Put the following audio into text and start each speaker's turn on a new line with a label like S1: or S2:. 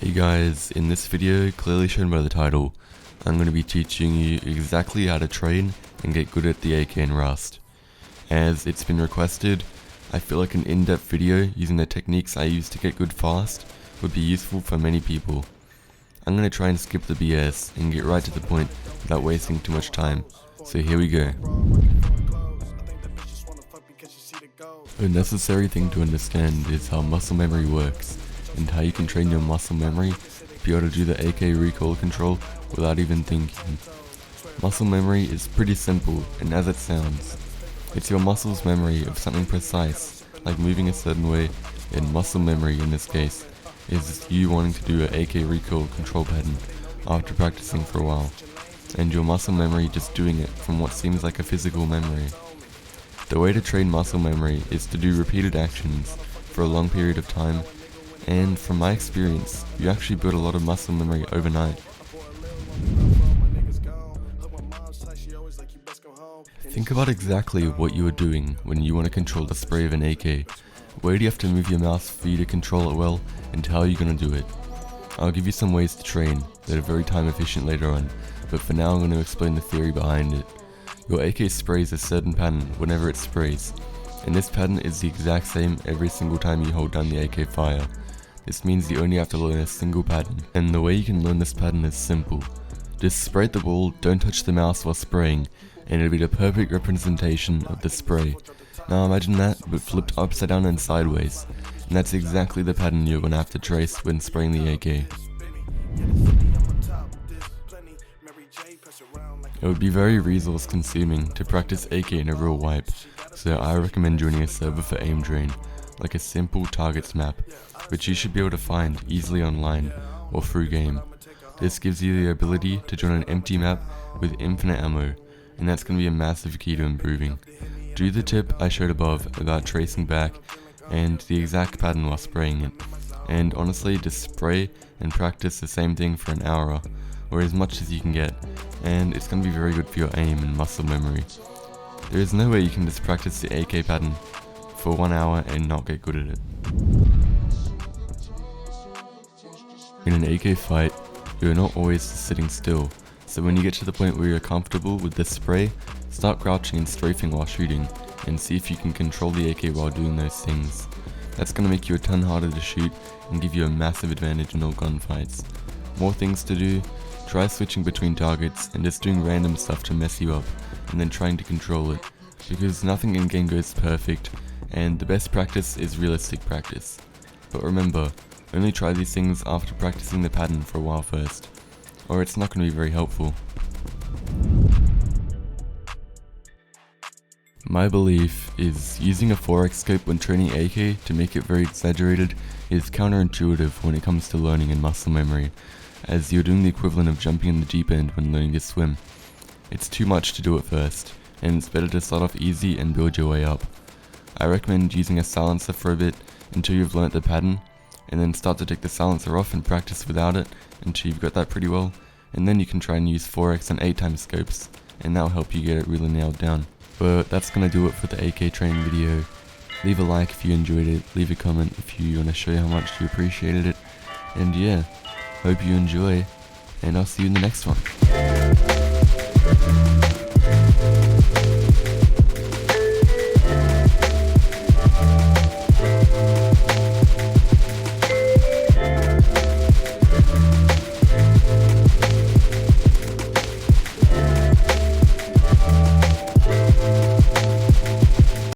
S1: Hey guys, in this video, clearly shown by the title, I'm going to be teaching you exactly how to train and get good at the AK in Rust. As it's been requested, I feel like an in-depth video using the techniques I use to get good fast would be useful for many people. I'm going to try and skip the BS and get right to the point without wasting too much time, so here we go. A necessary thing to understand is how muscle memory works, and how you can train your muscle memory to be able to do the AK recoil control without even thinking. Muscle memory is pretty simple, and as it sounds, it's your muscle's memory of something precise, like moving a certain way, and muscle memory in this case is you wanting to do an AK recoil control pattern after practicing for a while, and your muscle memory just doing it from what seems like a physical memory. The way to train muscle memory is to do repeated actions for a long period of time, and from my experience, you actually build a lot of muscle memory overnight. Think about exactly what you are doing when you want to control the spray of an AK. Where do you have to move your mouse for you to control it well, and how are you going to do it? I'll give you some ways to train that are very time efficient later on, but for now I'm going to explain the theory behind it. Your AK sprays a certain pattern whenever it sprays, and this pattern is the exact same every single time you hold down the AK fire. This means you only have to learn a single pattern, and the way you can learn this pattern is simple. Just spray the ball, don't touch the mouse while spraying, and it'll be the perfect representation of the spray. Now imagine that, but flipped upside down and sideways, and that's exactly the pattern you're going to have to trace when spraying the AK. It would be very resource consuming to practice AK in a real wipe, so I recommend joining a server for aim train, like a simple targets map, which you should be able to find easily online or through game. This gives you the ability to join an empty map with infinite ammo, and that's going to be a massive key to improving. Do the tip I showed above about tracing back and the exact pattern while spraying it, and honestly just spray and practice the same thing for an hour, or as much as you can get, and it's going to be very good for your aim and muscle memory. There is no way you can just practice the AK pattern for 1 hour and not get good at it. In an AK fight, you are not always sitting still, so when you get to the point where you're comfortable with this spray, start crouching and strafing while shooting, and see if you can control the AK while doing those things. That's going to make you a ton harder to shoot and give you a massive advantage in all gunfights. More things to do: try switching between targets and just doing random stuff to mess you up, and then trying to control it, because nothing in game goes perfect, and the best practice is realistic practice. But remember, only try these things after practicing the pattern for a while first, or it's not going to be very helpful. My belief is using a 4x scope when training AK to make it very exaggerated is counterintuitive when it comes to learning and muscle memory, as you're doing the equivalent of jumping in the deep end when learning to swim. It's too much to do at first, and it's better to start off easy and build your way up. I recommend using a silencer for a bit until you've learnt the pattern, and then start to take the silencer off and practice without it until you've got that pretty well, and then you can try and use 4x and 8x scopes, and that'll help you get it really nailed down. But that's gonna do it for the AK training video. Leave a like if you enjoyed it, leave a comment if you want to show how much you appreciated it, and yeah, hope you enjoy, and I'll see you in the next one.